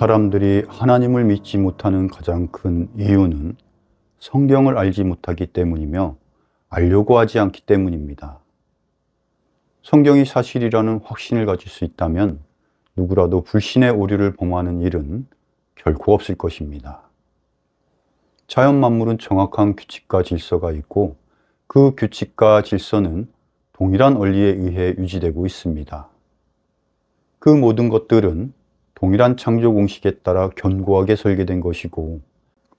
사람들이 하나님을 믿지 못하는 가장 큰 이유는 성경을 알지 못하기 때문이며 알려고 하지 않기 때문입니다. 성경이 사실이라는 확신을 가질 수 있다면 누구라도 불신의 오류를 범하는 일은 결코 없을 것입니다. 자연 만물은 정확한 규칙과 질서가 있고 그 규칙과 질서는 동일한 원리에 의해 유지되고 있습니다. 그 모든 것들은 동일한 창조 공식에 따라 견고하게 설계된 것이고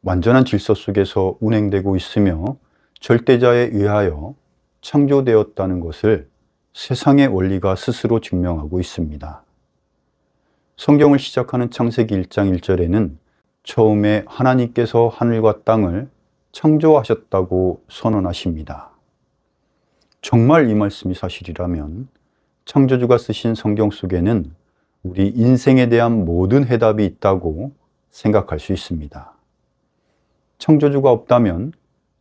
완전한 질서 속에서 운행되고 있으며 절대자에 의하여 창조되었다는 것을 세상의 원리가 스스로 증명하고 있습니다. 성경을 시작하는 창세기 1장 1절에는 처음에 하나님께서 하늘과 땅을 창조하셨다고 선언하십니다. 정말 이 말씀이 사실이라면 창조주가 쓰신 성경 속에는 우리 인생에 대한 모든 해답이 있다고 생각할 수 있습니다. 창조주가 없다면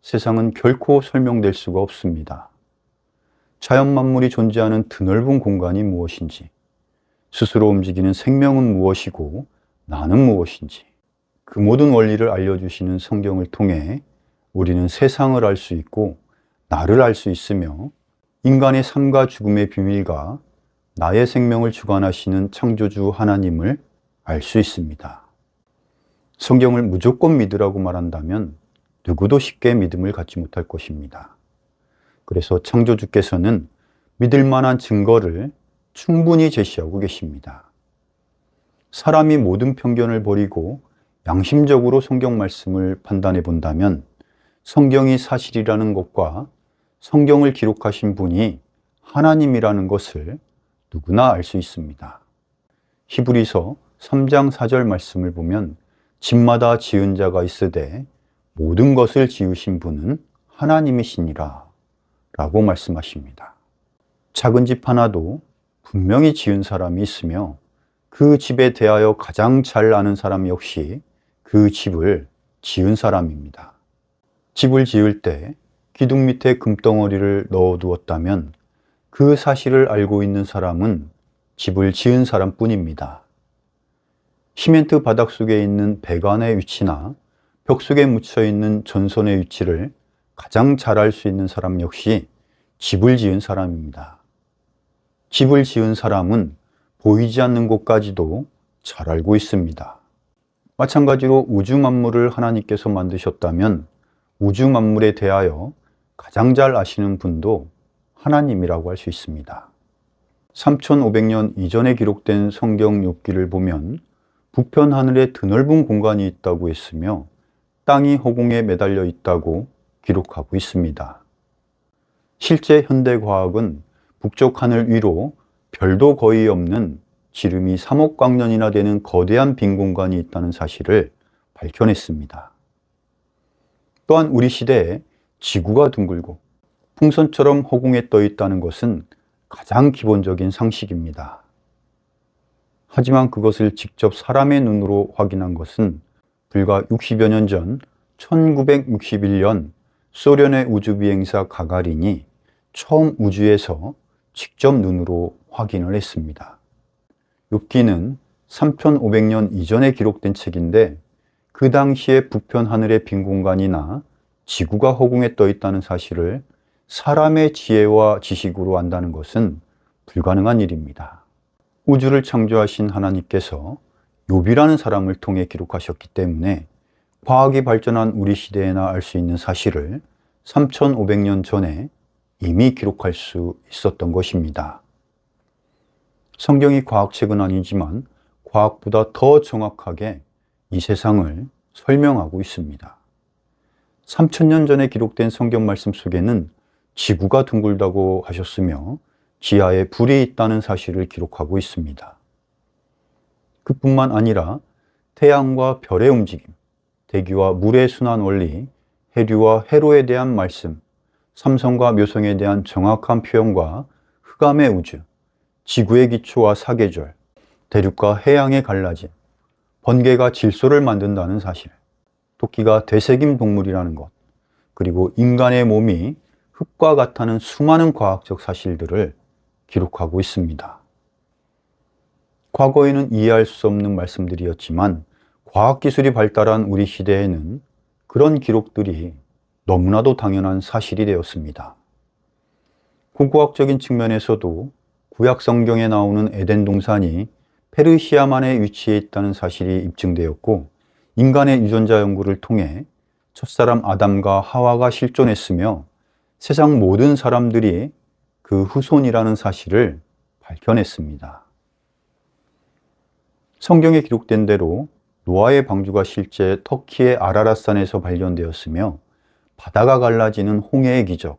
세상은 결코 설명될 수가 없습니다. 자연 만물이 존재하는 드넓은 공간이 무엇인지, 스스로 움직이는 생명은 무엇이고 나는 무엇인지, 그 모든 원리를 알려주시는 성경을 통해 우리는 세상을 알 수 있고 나를 알 수 있으며 인간의 삶과 죽음의 비밀과 나의 생명을 주관하시는 창조주 하나님을 알 수 있습니다. 성경을 무조건 믿으라고 말한다면 누구도 쉽게 믿음을 갖지 못할 것입니다. 그래서 창조주께서는 믿을 만한 증거를 충분히 제시하고 계십니다. 사람이 모든 편견을 버리고 양심적으로 성경 말씀을 판단해 본다면 성경이 사실이라는 것과 성경을 기록하신 분이 하나님이라는 것을 누구나 알 수 있습니다. 히브리서 3장 4절 말씀을 보면 집마다 지은 자가 있으되 모든 것을 지으신 분은 하나님이시니라 라고 말씀하십니다. 작은 집 하나도 분명히 지은 사람이 있으며 그 집에 대하여 가장 잘 아는 사람 역시 그 집을 지은 사람입니다. 집을 지을 때 기둥 밑에 금덩어리를 넣어두었다면 그 사실을 알고 있는 사람은 집을 지은 사람뿐입니다. 시멘트 바닥 속에 있는 배관의 위치나 벽 속에 묻혀 있는 전선의 위치를 가장 잘 알 수 있는 사람 역시 집을 지은 사람입니다. 집을 지은 사람은 보이지 않는 곳까지도 잘 알고 있습니다. 마찬가지로 우주 만물을 하나님께서 만드셨다면 우주 만물에 대하여 가장 잘 아시는 분도 하나님이라고 할 수 있습니다. 3500년 이전에 기록된 성경 욥기를 보면 북편 하늘에 드넓은 공간이 있다고 했으며 땅이 허공에 매달려 있다고 기록하고 있습니다. 실제 현대과학은 북쪽 하늘 위로 별도 거의 없는 지름이 3억 광년이나 되는 거대한 빈 공간이 있다는 사실을 밝혀냈습니다. 또한 우리 시대에 지구가 둥글고 풍선처럼 허공에 떠 있다는 것은 가장 기본적인 상식입니다. 하지만 그것을 직접 사람의 눈으로 확인한 것은 불과 60여 년 전 1961년 소련의 우주비행사 가가린이 처음 우주에서 직접 눈으로 확인을 했습니다. 욥기는 3500년 이전에 기록된 책인데 그 당시에 북편 하늘의 빈 공간이나 지구가 허공에 떠 있다는 사실을 사람의 지혜와 지식으로 안다는 것은 불가능한 일입니다. 우주를 창조하신 하나님께서 욥이라는 사람을 통해 기록하셨기 때문에 과학이 발전한 우리 시대에나 알 수 있는 사실을 3500년 전에 이미 기록할 수 있었던 것입니다. 성경이 과학책은 아니지만 과학보다 더 정확하게 이 세상을 설명하고 있습니다. 3000년 전에 기록된 성경 말씀 속에는 지구가 둥글다고 하셨으며 지하에 불이 있다는 사실을 기록하고 있습니다. 그뿐만 아니라 태양과 별의 움직임, 대기와 물의 순환 원리, 해류와 해로에 대한 말씀, 삼성과 묘성에 대한 정확한 표현과 흑암의 우주, 지구의 기초와 사계절, 대륙과 해양의 갈라짐, 번개가 질소를 만든다는 사실, 토끼가 되새김 동물이라는 것, 그리고 인간의 몸이 흙과 같다는 수많은 과학적 사실들을 기록하고 있습니다. 과거에는 이해할 수 없는 말씀들이었지만 과학기술이 발달한 우리 시대에는 그런 기록들이 너무나도 당연한 사실이 되었습니다. 고고학적인 측면에서도 구약 성경에 나오는 에덴 동산이 페르시아만에 위치해 있다는 사실이 입증되었고, 인간의 유전자 연구를 통해 첫사람 아담과 하와가 실존했으며 세상 모든 사람들이 그 후손이라는 사실을 밝혀냈습니다. 성경에 기록된 대로 노아의 방주가 실제 터키의 아라랏산에서 발견되었으며, 바다가 갈라지는 홍해의 기적,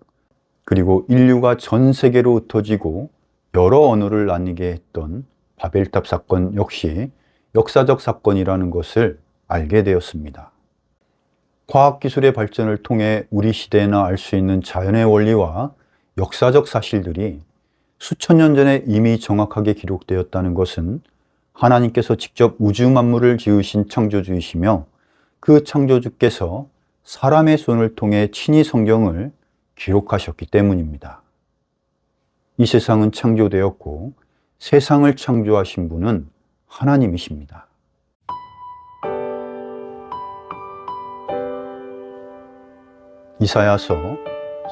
그리고 인류가 전 세계로 흩어지고 여러 언어를 나뉘게 했던 바벨탑 사건 역시 역사적 사건이라는 것을 알게 되었습니다. 과학기술의 발전을 통해 우리 시대에나 알 수 있는 자연의 원리와 역사적 사실들이 수천 년 전에 이미 정확하게 기록되었다는 것은 하나님께서 직접 우주 만물을 지으신 창조주이시며, 그 창조주께서 사람의 손을 통해 친히 성경을 기록하셨기 때문입니다. 이 세상은 창조되었고 세상을 창조하신 분은 하나님이십니다. 이사야서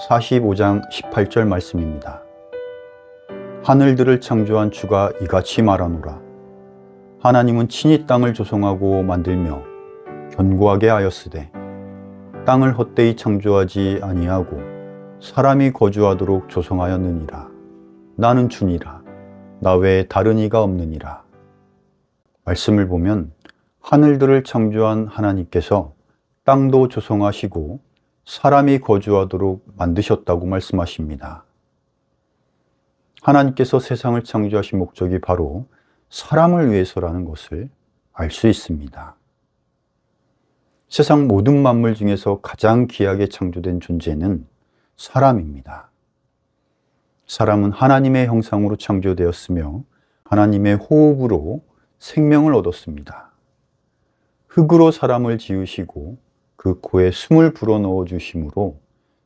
45장 18절 말씀입니다. 하늘들을 창조한 주가 이같이 말하노라. 하나님은 친히 땅을 조성하고 만들며 견고하게 하였으되 땅을 헛되이 창조하지 아니하고 사람이 거주하도록 조성하였느니라. 나는 주니라. 나 외에 다른 이가 없느니라. 말씀을 보면 하늘들을 창조한 하나님께서 땅도 조성하시고 사람이 거주하도록 만드셨다고 말씀하십니다. 하나님께서 세상을 창조하신 목적이 바로 사람을 위해서라는 것을 알 수 있습니다. 세상 모든 만물 중에서 가장 귀하게 창조된 존재는 사람입니다. 사람은 하나님의 형상으로 창조되었으며 하나님의 호흡으로 생명을 얻었습니다. 흙으로 사람을 지으시고 그 코에 숨을 불어넣어 주심으로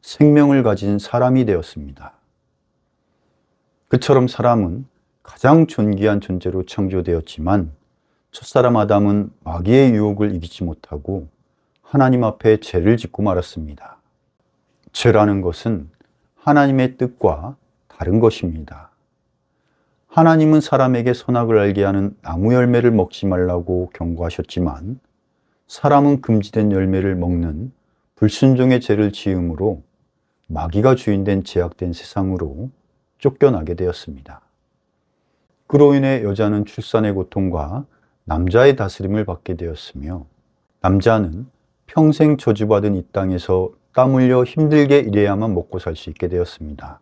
생명을 가진 사람이 되었습니다. 그처럼 사람은 가장 존귀한 존재로 창조되었지만 첫사람 아담은 마귀의 유혹을 이기지 못하고 하나님 앞에 죄를 짓고 말았습니다. 죄라는 것은 하나님의 뜻과 다른 것입니다. 하나님은 사람에게 선악을 알게 하는 나무 열매를 먹지 말라고 경고하셨지만 사람은 금지된 열매를 먹는 불순종의 죄를 지음으로 마귀가 주인된 죄악된 세상으로 쫓겨나게 되었습니다. 그로 인해 여자는 출산의 고통과 남자의 다스림을 받게 되었으며, 남자는 평생 저주받은 이 땅에서 땀 흘려 힘들게 일해야만 먹고 살 수 있게 되었습니다.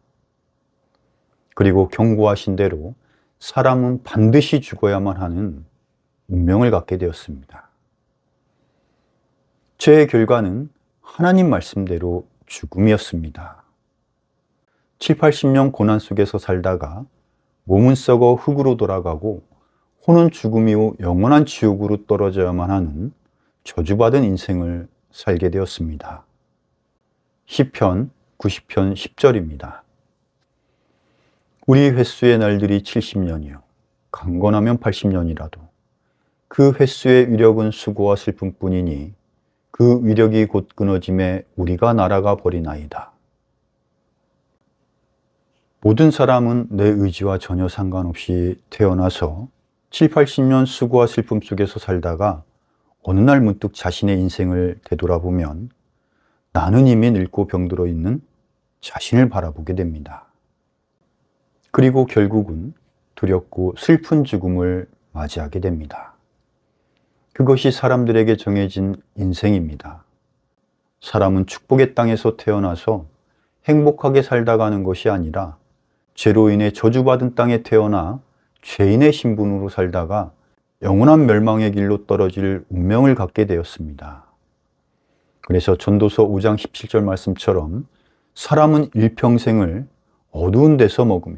그리고 경고하신 대로 사람은 반드시 죽어야만 하는 운명을 갖게 되었습니다. 죄의 결과는 하나님 말씀대로 죽음이었습니다. 7, 80년 고난 속에서 살다가 몸은 썩어 흙으로 돌아가고 혼은 죽음 이후 영원한 지옥으로 떨어져야만 하는 저주받은 인생을 살게 되었습니다. 시편 90편 10절입니다. 우리 횟수의 날들이 70년이요 강건하면 80년이라도 그 횟수의 위력은 수고와 슬픔뿐이니 그 위력이 곧 끊어짐에 우리가 날아가 버리나이다. 모든 사람은 내 의지와 전혀 상관없이 태어나서 7, 80년 수고와 슬픔 속에서 살다가 어느 날 문득 자신의 인생을 되돌아보면 나는 이미 늙고 병들어 있는 자신을 바라보게 됩니다. 그리고 결국은 두렵고 슬픈 죽음을 맞이하게 됩니다. 그것이 사람들에게 정해진 인생입니다. 사람은 축복의 땅에서 태어나서 행복하게 살다 가는 것이 아니라 죄로 인해 저주받은 땅에 태어나 죄인의 신분으로 살다가 영원한 멸망의 길로 떨어질 운명을 갖게 되었습니다. 그래서 전도서 5장 17절 말씀처럼 사람은 일평생을 어두운 데서 먹으며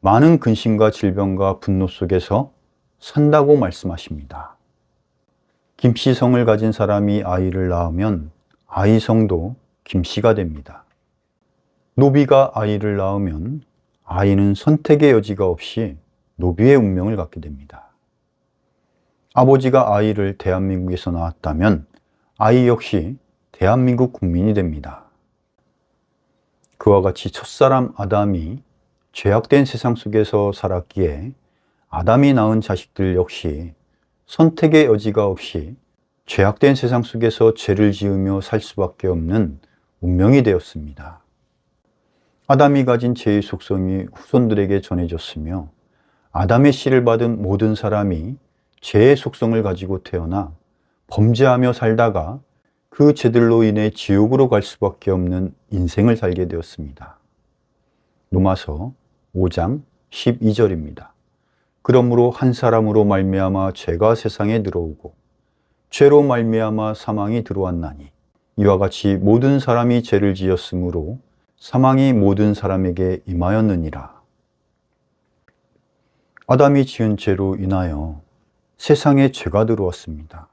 많은 근심과 질병과 분노 속에서 산다고 말씀하십니다. 김씨성을 가진 사람이 아이를 낳으면 아이성도 김씨가 됩니다. 노비가 아이를 낳으면 아이는 선택의 여지가 없이 노비의 운명을 갖게 됩니다. 아버지가 아이를 대한민국에서 낳았다면 아이 역시 대한민국 국민이 됩니다. 그와 같이 첫사람 아담이 죄악된 세상 속에서 살았기에 아담이 낳은 자식들 역시 선택의 여지가 없이 죄악된 세상 속에서 죄를 지으며 살 수밖에 없는 운명이 되었습니다. 아담이 가진 죄의 속성이 후손들에게 전해졌으며 아담의 씨를 받은 모든 사람이 죄의 속성을 가지고 태어나 범죄하며 살다가 그 죄들로 인해 지옥으로 갈 수밖에 없는 인생을 살게 되었습니다. 로마서 5장 12절입니다. 그러므로 한 사람으로 말미암아 죄가 세상에 들어오고 죄로 말미암아 사망이 들어왔나니 이와 같이 모든 사람이 죄를 지었으므로 사망이 모든 사람에게 임하였느니라. 아담이 지은 죄로 인하여 세상에 죄가 들어왔습니다.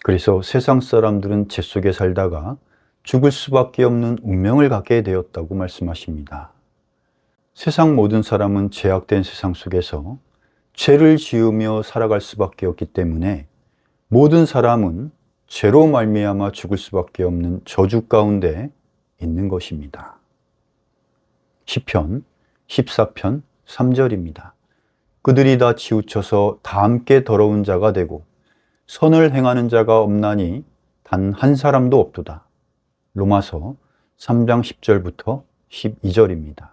그래서 세상 사람들은 죄 속에 살다가 죽을 수밖에 없는 운명을 갖게 되었다고 말씀하십니다. 세상 모든 사람은 죄악된 세상 속에서 죄를 지으며 살아갈 수밖에 없기 때문에 모든 사람은 죄로 말미암아 죽을 수밖에 없는 저주 가운데 있는 것입니다. 시편 14편 3절입니다. 그들이 다 치우쳐서 다 함께 더러운 자가 되고 선을 행하는 자가 없나니 단 한 사람도 없도다. 로마서 3장 10절부터 12절입니다.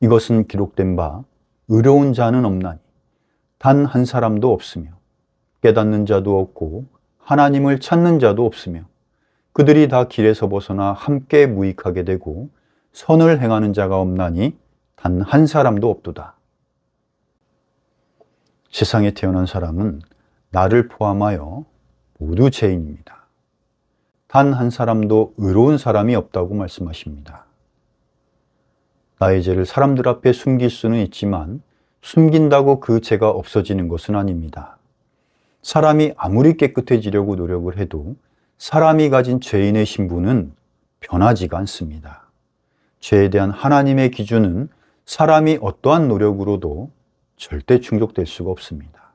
이것은 기록된 바 의로운 자는 없나니 단 한 사람도 없으며 깨닫는 자도 없고 하나님을 찾는 자도 없으며 그들이 다 길에서 벗어나 함께 무익하게 되고 선을 행하는 자가 없나니 단 한 사람도 없도다. 세상에 태어난 사람은 나를 포함하여 모두 죄인입니다. 단 한 사람도 의로운 사람이 없다고 말씀하십니다. 나의 죄를 사람들 앞에 숨길 수는 있지만 숨긴다고 그 죄가 없어지는 것은 아닙니다. 사람이 아무리 깨끗해지려고 노력을 해도 사람이 가진 죄인의 신분은 변하지가 않습니다. 죄에 대한 하나님의 기준은 사람이 어떠한 노력으로도 절대 충족될 수가 없습니다.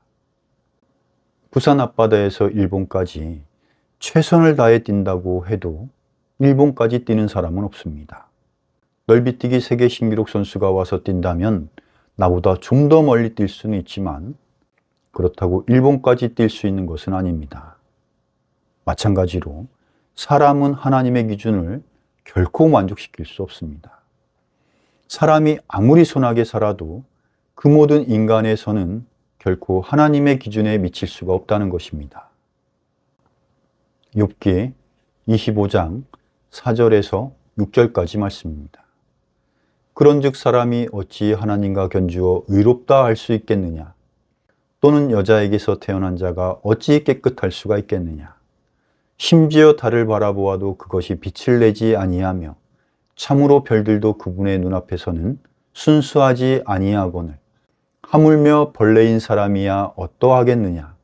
부산 앞바다에서 일본까지 최선을 다해 뛴다고 해도 일본까지 뛰는 사람은 없습니다. 넓이뛰기 세계 신기록 선수가 와서 뛴다면 나보다 좀 더 멀리 뛸 수는 있지만 그렇다고 일본까지 뛸 수 있는 것은 아닙니다. 마찬가지로 사람은 하나님의 기준을 결코 만족시킬 수 없습니다. 사람이 아무리 선하게 살아도 그 모든 인간의 선은 결코 하나님의 기준에 미칠 수가 없다는 것입니다. 욥기 25장 4절에서 6절까지 말씀입니다. 그런즉 사람이 어찌 하나님과 견주어 의롭다 할 수 있겠느냐? 또는 여자에게서 태어난 자가 어찌 깨끗할 수가 있겠느냐? 심지어 달을 바라보아도 그것이 빛을 내지 아니하며 참으로 별들도 그분의 눈앞에서는 순수하지 아니하거늘 하물며 벌레인 사람이야 어떠하겠느냐?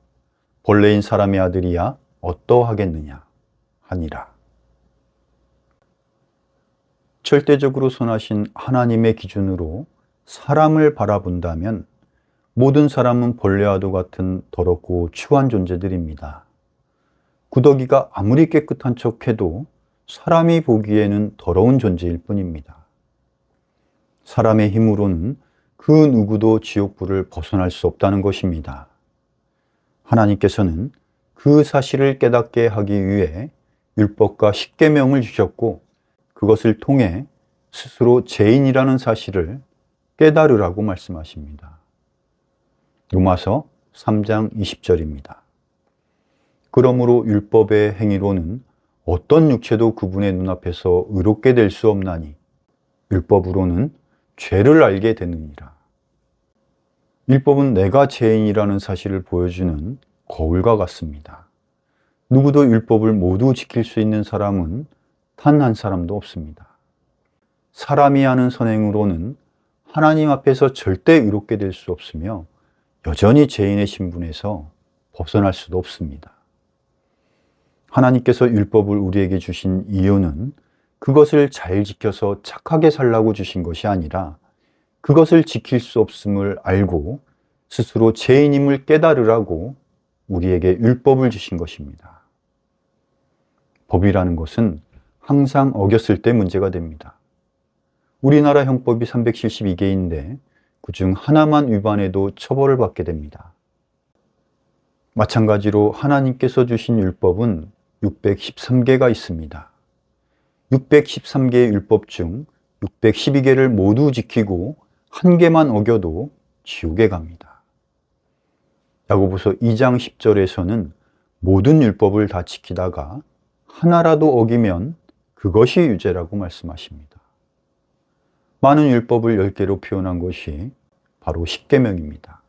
벌레인 사람의 아들이야 어떠하겠느냐? 하니라. 절대적으로 선하신 하나님의 기준으로 사람을 바라본다면 모든 사람은 벌레와도 같은 더럽고 추한 존재들입니다. 구더기가 아무리 깨끗한 척해도 사람이 보기에는 더러운 존재일 뿐입니다. 사람의 힘으로는 그 누구도 지옥불을 벗어날 수 없다는 것입니다. 하나님께서는 그 사실을 깨닫게 하기 위해 율법과 십계명을 주셨고 그것을 통해 스스로 죄인이라는 사실을 깨달으라고 말씀하십니다. 로마서 3장 20절입니다. 그러므로 율법의 행위로는 어떤 육체도 그분의 눈앞에서 의롭게 될 수 없나니 율법으로는 죄를 알게 되느니라. 율법은 내가 죄인이라는 사실을 보여주는 거울과 같습니다. 누구도 율법을 모두 지킬 수 있는 사람은 단 한 사람도 없습니다. 사람이 하는 선행으로는 하나님 앞에서 절대 의롭게 될 수 없으며 여전히 죄인의 신분에서 벗어날 수도 없습니다. 하나님께서 율법을 우리에게 주신 이유는 그것을 잘 지켜서 착하게 살라고 주신 것이 아니라 그것을 지킬 수 없음을 알고 스스로 죄인임을 깨달으라고 우리에게 율법을 주신 것입니다. 법이라는 것은 항상 어겼을 때 문제가 됩니다. 우리나라 형법이 372개인데 그중 하나만 위반해도 처벌을 받게 됩니다. 마찬가지로 하나님께서 주신 율법은 613개가 있습니다. 613개의 율법 중 612개를 모두 지키고 한 개만 어겨도 지옥에 갑니다. 야고보서 2장 10절에서는 모든 율법을 다 지키다가 하나라도 어기면 그것이 유죄라고 말씀하십니다. 많은 율법을 10개로 표현한 것이 바로 십계명입니다.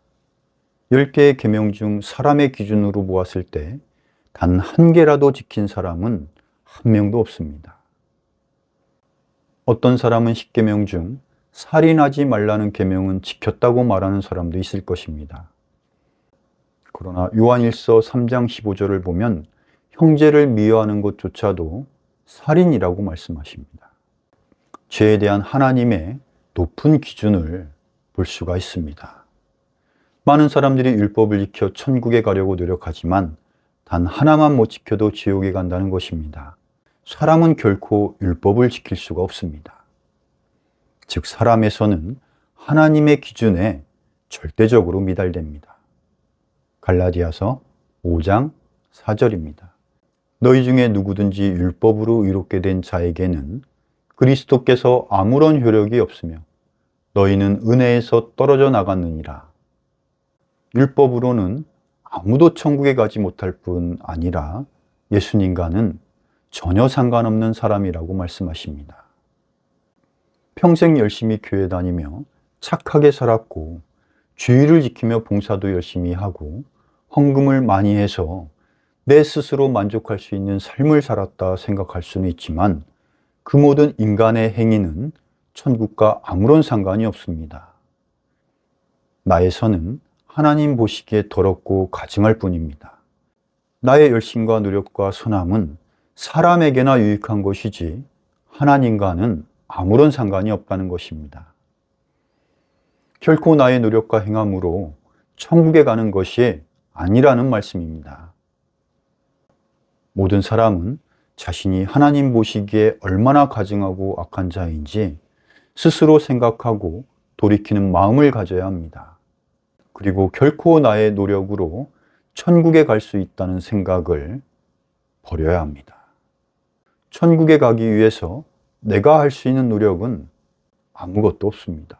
10개의 계명 중 사람의 기준으로 보았을 때 단 한 개라도 지킨 사람은 한 명도 없습니다. 어떤 사람은 십계명 중 살인하지 말라는 계명은 지켰다고 말하는 사람도 있을 것입니다. 그러나 요한일서 3장 15절을 보면 형제를 미워하는 것조차도 살인이라고 말씀하십니다. 죄에 대한 하나님의 높은 기준을 볼 수가 있습니다. 많은 사람들이 율법을 지켜 천국에 가려고 노력하지만 단 하나만 못 지켜도 지옥에 간다는 것입니다. 사람은 결코 율법을 지킬 수가 없습니다. 즉 사람에서는 하나님의 기준에 절대적으로 미달됩니다. 갈라디아서 5장 4절입니다. 너희 중에 누구든지 율법으로 의롭게 된 자에게는 그리스도께서 아무런 효력이 없으며 너희는 은혜에서 떨어져 나갔느니라. 율법으로는 아무도 천국에 가지 못할 뿐 아니라 예수님과는 전혀 상관없는 사람이라고 말씀하십니다. 평생 열심히 교회 다니며 착하게 살았고 주의를 지키며 봉사도 열심히 하고 헌금을 많이 해서 내 스스로 만족할 수 있는 삶을 살았다 생각할 수는 있지만 그 모든 인간의 행위는 천국과 아무런 상관이 없습니다. 나에서는 하나님 보시기에 더럽고 가증할 뿐입니다. 나의 열심과 노력과 선함은 사람에게나 유익한 것이지 하나님과는 아무런 상관이 없다는 것입니다. 결코 나의 노력과 행함으로 천국에 가는 것이 아니라는 말씀입니다. 모든 사람은 자신이 하나님 보시기에 얼마나 가증하고 악한 자인지 스스로 생각하고 돌이키는 마음을 가져야 합니다. 그리고 결코 나의 노력으로 천국에 갈 수 있다는 생각을 버려야 합니다. 천국에 가기 위해서 내가 할 수 있는 노력은 아무것도 없습니다.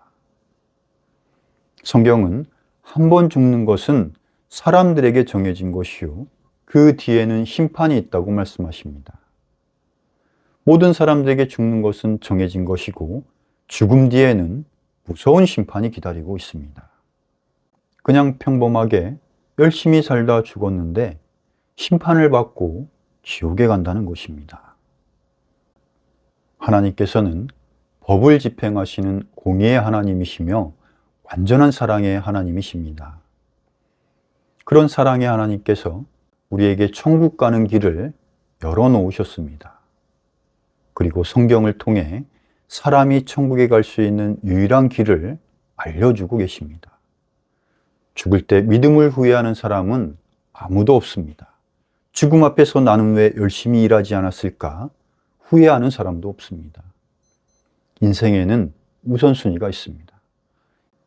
성경은 한 번 죽는 것은 사람들에게 정해진 것이요 그 뒤에는 심판이 있다고 말씀하십니다. 모든 사람들에게 죽는 것은 정해진 것이고 죽음 뒤에는 무서운 심판이 기다리고 있습니다. 그냥 평범하게 열심히 살다 죽었는데 심판을 받고 지옥에 간다는 것입니다. 하나님께서는 법을 집행하시는 공의의 하나님이시며 완전한 사랑의 하나님이십니다. 그런 사랑의 하나님께서 우리에게 천국 가는 길을 열어놓으셨습니다. 그리고 성경을 통해 사람이 천국에 갈 수 있는 유일한 길을 알려주고 계십니다. 죽을 때 믿음을 후회하는 사람은 아무도 없습니다. 죽음 앞에서 나는 왜 열심히 일하지 않았을까 후회하는 사람도 없습니다. 인생에는 우선순위가 있습니다.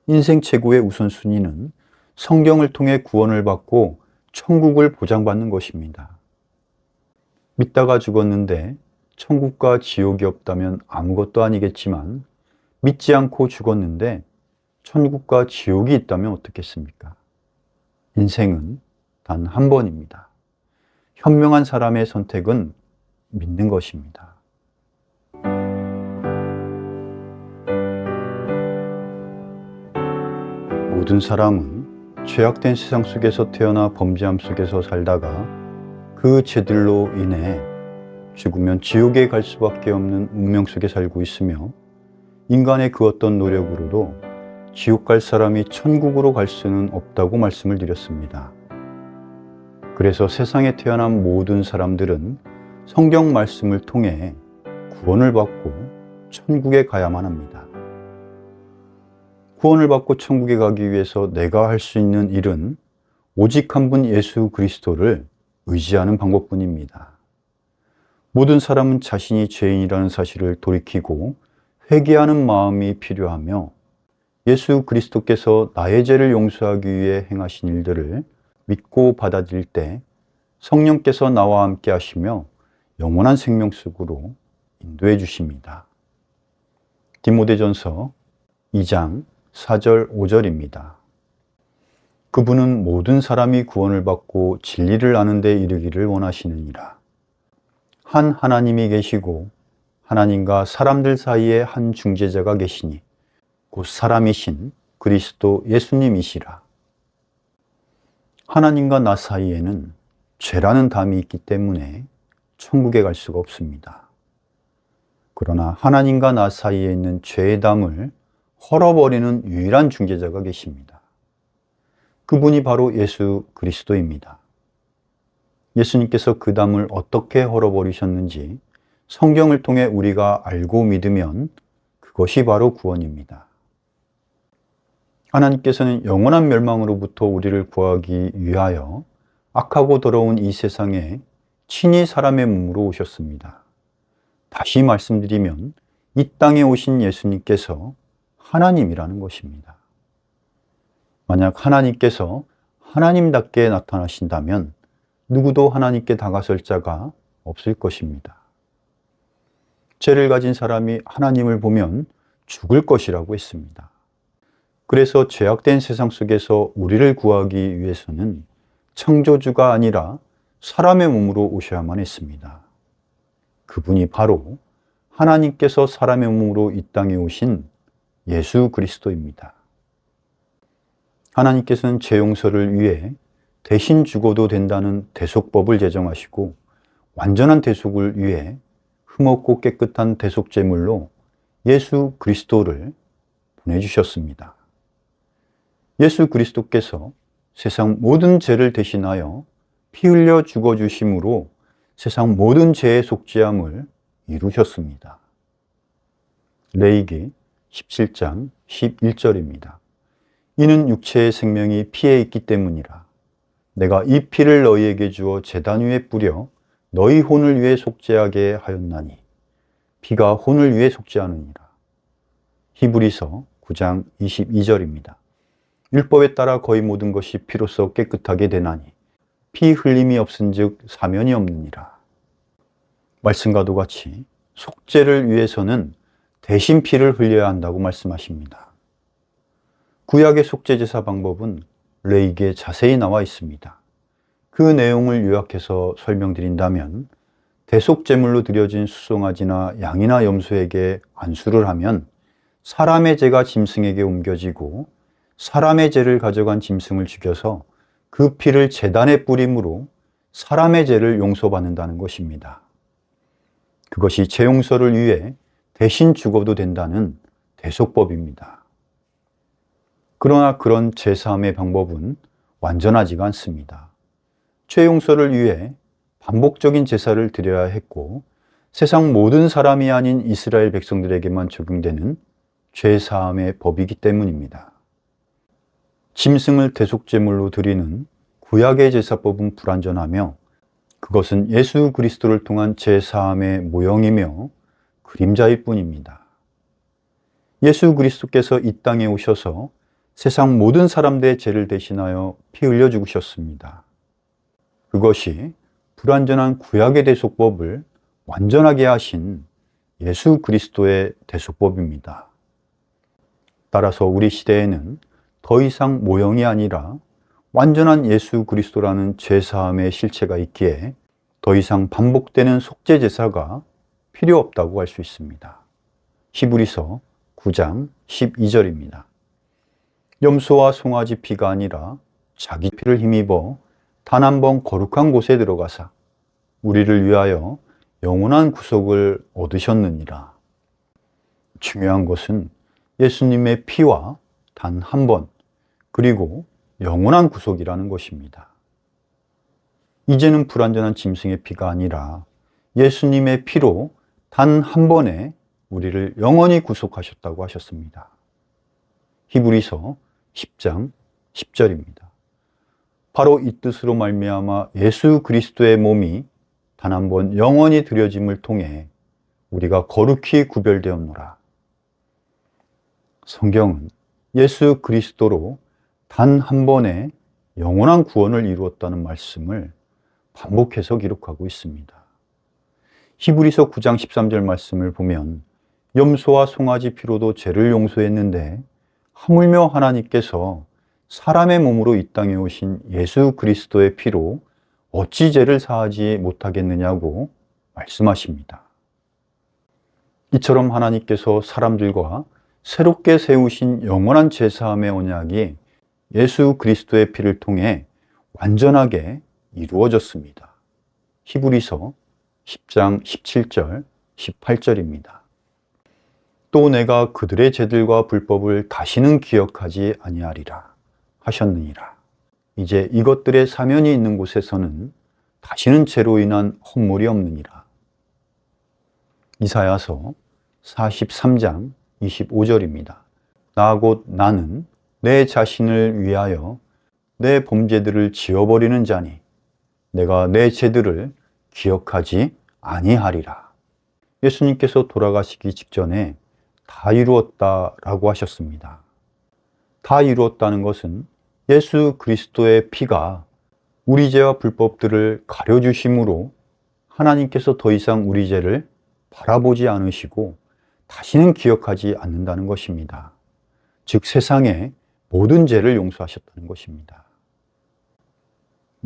인생 최고의 우선순위는 성경을 통해 구원을 받고 천국을 보장받는 것입니다. 믿다가 죽었는데 천국과 지옥이 없다면 아무것도 아니겠지만 믿지 않고 죽었는데 천국과 지옥이 있다면 어떻겠습니까? 인생은 단 한 번입니다. 현명한 사람의 선택은 믿는 것입니다. 모든 사람은 죄악된 세상 속에서 태어나 범죄함 속에서 살다가 그 죄들로 인해 죽으면 지옥에 갈 수밖에 없는 운명 속에 살고 있으며 인간의 그 어떤 노력으로도 지옥 갈 사람이 천국으로 갈 수는 없다고 말씀을 드렸습니다. 그래서 세상에 태어난 모든 사람들은 성경 말씀을 통해 구원을 받고 천국에 가야만 합니다. 구원을 받고 천국에 가기 위해서 내가 할 수 있는 일은 오직 한 분 예수 그리스도를 의지하는 방법뿐입니다. 모든 사람은 자신이 죄인이라는 사실을 돌이키고 회개하는 마음이 필요하며 예수 그리스도께서 나의 죄를 용서하기 위해 행하신 일들을 믿고 받아들일 때 성령께서 나와 함께 하시며 영원한 생명 속으로 인도해 주십니다. 디모데전서 2장 4절 5절입니다. 그분은 모든 사람이 구원을 받고 진리를 아는 데 이르기를 원하시느니라. 한 하나님이 계시고 하나님과 사람들 사이에 한 중재자가 계시니 곧 사람이신 그리스도 예수님이시라. 하나님과 나 사이에는 죄라는 담이 있기 때문에 천국에 갈 수가 없습니다. 그러나 하나님과 나 사이에 있는 죄의 담을 헐어버리는 유일한 중재자가 계십니다. 그분이 바로 예수 그리스도입니다. 예수님께서 그 담을 어떻게 헐어버리셨는지 성경을 통해 우리가 알고 믿으면 그것이 바로 구원입니다. 하나님께서는 영원한 멸망으로부터 우리를 구하기 위하여 악하고 더러운 이 세상에 친히 사람의 몸으로 오셨습니다. 다시 말씀드리면 이 땅에 오신 예수님께서 하나님이라는 것입니다. 만약 하나님께서 하나님답게 나타나신다면 누구도 하나님께 다가설 자가 없을 것입니다. 죄를 가진 사람이 하나님을 보면 죽을 것이라고 했습니다. 그래서 죄악된 세상 속에서 우리를 구하기 위해서는 창조주가 아니라 사람의 몸으로 오셔야만 했습니다. 그분이 바로 하나님께서 사람의 몸으로 이 땅에 오신 예수 그리스도입니다. 하나님께서는 죄 용서를 위해 대신 죽어도 된다는 대속법을 제정하시고 완전한 대속을 위해 흠없고 깨끗한 대속제물로 예수 그리스도를 보내주셨습니다. 예수 그리스도께서 세상 모든 죄를 대신하여 피 흘려 죽어주심으로 세상 모든 죄의 속죄함을 이루셨습니다. 레위기 17장 11절입니다. 이는 육체의 생명이 피에 있기 때문이라. 내가 이 피를 너희에게 주어 제단 위에 뿌려 너희 혼을 위해 속죄하게 하였나니 피가 혼을 위해 속죄하느니라. 히브리서 9장 22절입니다. 율법에 따라 거의 모든 것이 피로써 깨끗하게 되나니 피 흘림이 없은즉 사면이 없느니라. 말씀과도 같이 속죄를 위해서는 대신 피를 흘려야 한다고 말씀하십니다. 구약의 속죄제사 방법은 레위기에 자세히 나와 있습니다. 그 내용을 요약해서 설명드린다면 대속제물로 드려진 수송아지나 양이나 염소에게 안수를 하면 사람의 죄가 짐승에게 옮겨지고 사람의 죄를 가져간 짐승을 죽여서 그 피를 제단에 뿌림으로 사람의 죄를 용서받는다는 것입니다. 그것이 죄 용서를 위해 대신 죽어도 된다는 대속법입니다. 그러나 그런 제사함의 방법은 완전하지가 않습니다. 죄 용서를 위해 반복적인 제사를 드려야 했고 세상 모든 사람이 아닌 이스라엘 백성들에게만 적용되는 죄사함의 법이기 때문입니다. 짐승을 대속제물로 드리는 구약의 제사법은 불완전하며 그것은 예수 그리스도를 통한 제사함의 모형이며 그림자일 뿐입니다. 예수 그리스도께서 이 땅에 오셔서 세상 모든 사람들의 죄를 대신하여 피 흘려 죽으셨습니다. 그것이 불완전한 구약의 대속법을 완전하게 하신 예수 그리스도의 대속법입니다. 따라서 우리 시대에는 더 이상 모형이 아니라 완전한 예수 그리스도라는 죄사함의 실체가 있기에 더 이상 반복되는 속죄 제사가 필요 없다고 할 수 있습니다. 히브리서 9장 12절입니다. 염소와 송아지 피가 아니라 자기 피를 힘입어 단 한 번 거룩한 곳에 들어가사 우리를 위하여 영원한 구속을 얻으셨느니라. 중요한 것은 예수님의 피와 단 한 번, 그리고 영원한 구속이라는 것입니다. 이제는 불완전한 짐승의 피가 아니라 예수님의 피로 단 한 번에 우리를 영원히 구속하셨다고 하셨습니다. 히브리서 10장 10절입니다. 바로 이 뜻으로 말미암아 예수 그리스도의 몸이 단 한 번 영원히 드려짐을 통해 우리가 거룩히 구별되었노라. 성경은 예수 그리스도로 단 한 번의 영원한 구원을 이루었다는 말씀을 반복해서 기록하고 있습니다. 히브리서 9장 13절 말씀을 보면 염소와 송아지 피로도 죄를 용서했는데 하물며 하나님께서 사람의 몸으로 이 땅에 오신 예수 그리스도의 피로 어찌 죄를 사하지 못하겠느냐고 말씀하십니다. 이처럼 하나님께서 사람들과 새롭게 세우신 영원한 죄사함의 언약이 예수 그리스도의 피를 통해 완전하게 이루어졌습니다. 히브리서 10장 17절, 18절입니다. 또 내가 그들의 죄들과 불법을 다시는 기억하지 아니하리라 하셨느니라. 이제 이것들의 사면이 있는 곳에서는 다시는 죄로 인한 헛물이 없느니라. 이사야서 43장 25절입니다. 나 곧 나는 내 자신을 위하여 내 범죄들을 지워버리는 자니 내가 내 죄들을 기억하지 아니하리라. 예수님께서 돌아가시기 직전에 다 이루었다라고 하셨습니다. 다 이루었다는 것은 예수 그리스도의 피가 우리 죄와 불법들을 가려주심으로 하나님께서 더 이상 우리 죄를 바라보지 않으시고 다시는 기억하지 않는다는 것입니다. 즉 세상의 모든 죄를 용서하셨다는 것입니다.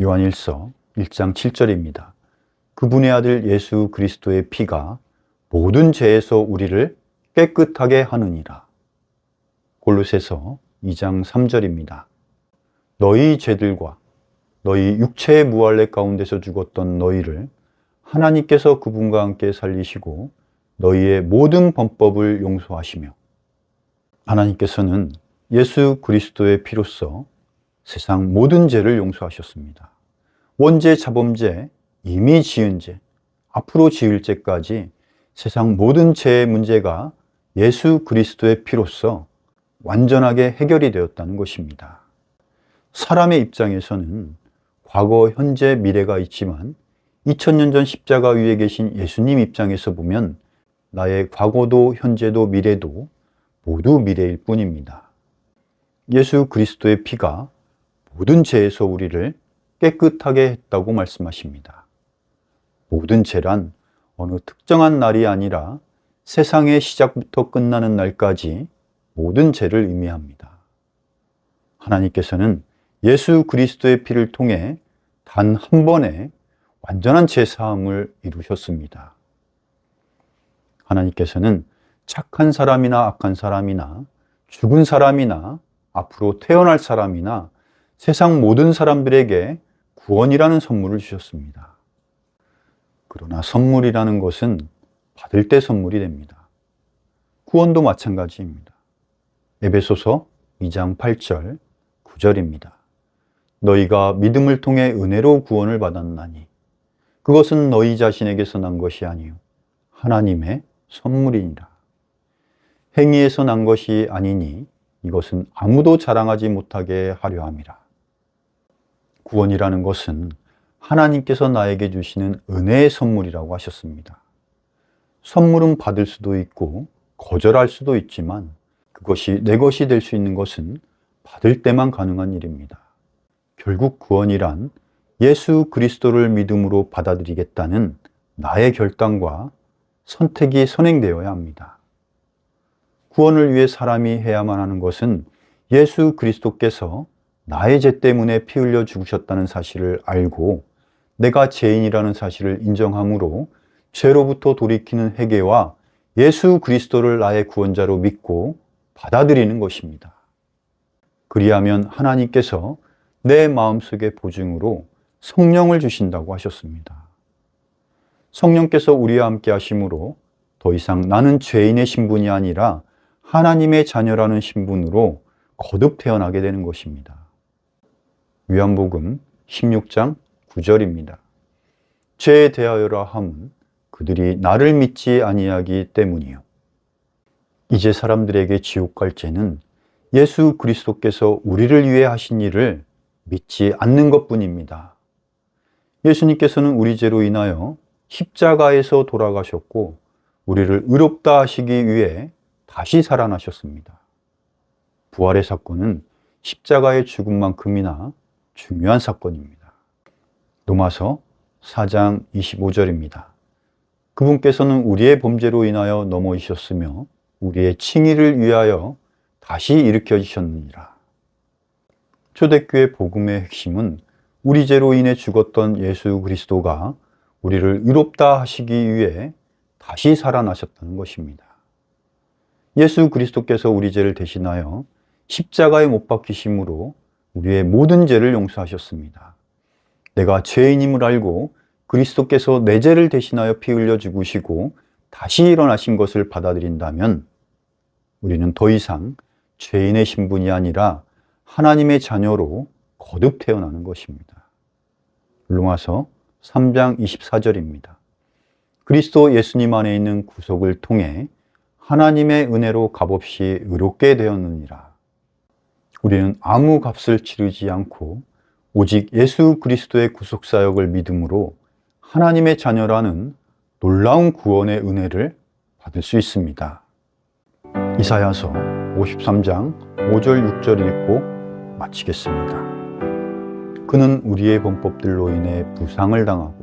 요한일서 1장 7절입니다. 그분의 아들 예수 그리스도의 피가 모든 죄에서 우리를 깨끗하게 하느니라. 골로새서 2장 3절입니다. 너희 죄들과 너희 육체의 무할례 가운데서 죽었던 너희를 하나님께서 그분과 함께 살리시고 너희의 모든 범법을 용서하시며 하나님께서는 예수 그리스도의 피로써 세상 모든 죄를 용서하셨습니다. 원죄, 자범죄, 이미 지은 죄, 앞으로 지을 죄까지 세상 모든 죄의 문제가 예수 그리스도의 피로써 완전하게 해결이 되었다는 것입니다. 사람의 입장에서는 과거, 현재, 미래가 있지만 2000년 전 십자가 위에 계신 예수님 입장에서 보면 나의 과거도 현재도 미래도 모두 미래일 뿐입니다. 예수 그리스도의 피가 모든 죄에서 우리를 깨끗하게 했다고 말씀하십니다. 모든 죄란 어느 특정한 날이 아니라 세상의 시작부터 끝나는 날까지 모든 죄를 의미합니다. 하나님께서는 예수 그리스도의 피를 통해 단 한 번에 완전한 죄사함을 이루셨습니다. 하나님께서는 착한 사람이나 악한 사람이나 죽은 사람이나 앞으로 태어날 사람이나 세상 모든 사람들에게 구원이라는 선물을 주셨습니다. 그러나 선물이라는 것은 받을 때 선물이 됩니다. 구원도 마찬가지입니다. 에베소서 2장 8절, 9절입니다. 너희가 믿음을 통해 은혜로 구원을 받았나니 그것은 너희 자신에게서 난 것이 아니요 하나님의 선물이니라. 행위에서 난 것이 아니니 이것은 아무도 자랑하지 못하게 하려 함이라. 구원이라는 것은 하나님께서 나에게 주시는 은혜의 선물이라고 하셨습니다. 선물은 받을 수도 있고 거절할 수도 있지만 그것이 내 것이 될 수 있는 것은 받을 때만 가능한 일입니다. 결국 구원이란 예수 그리스도를 믿음으로 받아들이겠다는 나의 결단과 선택이 선행되어야 합니다. 구원을 위해 사람이 해야만 하는 것은 예수 그리스도께서 나의 죄 때문에 피 흘려 죽으셨다는 사실을 알고 내가 죄인이라는 사실을 인정함으로 죄로부터 돌이키는 회개와 예수 그리스도를 나의 구원자로 믿고 받아들이는 것입니다. 그리하면 하나님께서 내 마음속의 보증으로 성령을 주신다고 하셨습니다. 성령께서 우리와 함께 하심으로 더 이상 나는 죄인의 신분이 아니라 하나님의 자녀라는 신분으로 거듭 태어나게 되는 것입니다. 요한복음 16장 9절입니다. 죄에 대하여라 함은 그들이 나를 믿지 아니하기 때문이요. 이제 사람들에게 지옥 갈 죄는 예수 그리스도께서 우리를 위해 하신 일을 믿지 않는 것뿐입니다. 예수님께서는 우리 죄로 인하여 십자가에서 돌아가셨고 우리를 의롭다 하시기 위해 다시 살아나셨습니다. 부활의 사건은 십자가의 죽음만큼이나 중요한 사건입니다. 로마서 4장 25절입니다. 그분께서는 우리의 범죄로 인하여 넘어지셨으며 우리의 칭의를 위하여 다시 일으켜지셨느니라. 초대교회 복음의 핵심은 우리 죄로 인해 죽었던 예수 그리스도가 우리를 의롭다 하시기 위해 다시 살아나셨다는 것입니다. 예수 그리스도께서 우리 죄를 대신하여 십자가에 못 박히심으로 우리의 모든 죄를 용서하셨습니다. 내가 죄인임을 알고 그리스도께서 내 죄를 대신하여 피 흘려 죽으시고 다시 일어나신 것을 받아들인다면 우리는 더 이상 죄인의 신분이 아니라 하나님의 자녀로 거듭 태어나는 것입니다. 로마서 3장 24절입니다. 그리스도 예수님 안에 있는 구속을 통해 하나님의 은혜로 값없이 의롭게 되었느니라. 우리는 아무 값을 치르지 않고 오직 예수 그리스도의 구속사역을 믿음으로 하나님의 자녀라는 놀라운 구원의 은혜를 받을 수 있습니다. 이사야서 53장 5절 6절 읽고 마치겠습니다. 그는 우리의 범법들로 인해 부상을 당하고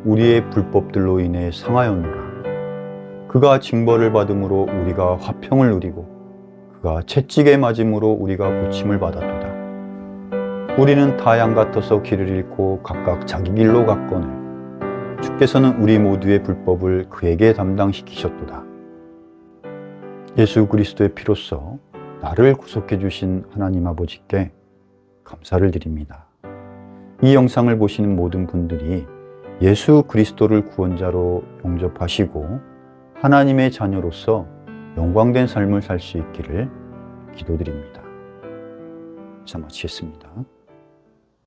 우리의 불법들로 인해 상하였노라. 그가 징벌을 받음으로 우리가 화평을 누리고 그가 채찍에 맞음으로 우리가 고침을 받았도다. 우리는 다 양 같아서 길을 잃고 각각 자기 길로 갔거늘 주께서는 우리 모두의 불법을 그에게 담당시키셨도다. 예수 그리스도의 피로써 나를 구속해 주신 하나님 아버지께 감사를 드립니다. 이 영상을 보시는 모든 분들이 예수 그리스도를 구원자로 영접하시고 하나님의 자녀로서 영광된 삶을 살 수 있기를 기도드립니다. 자, 마치겠습니다.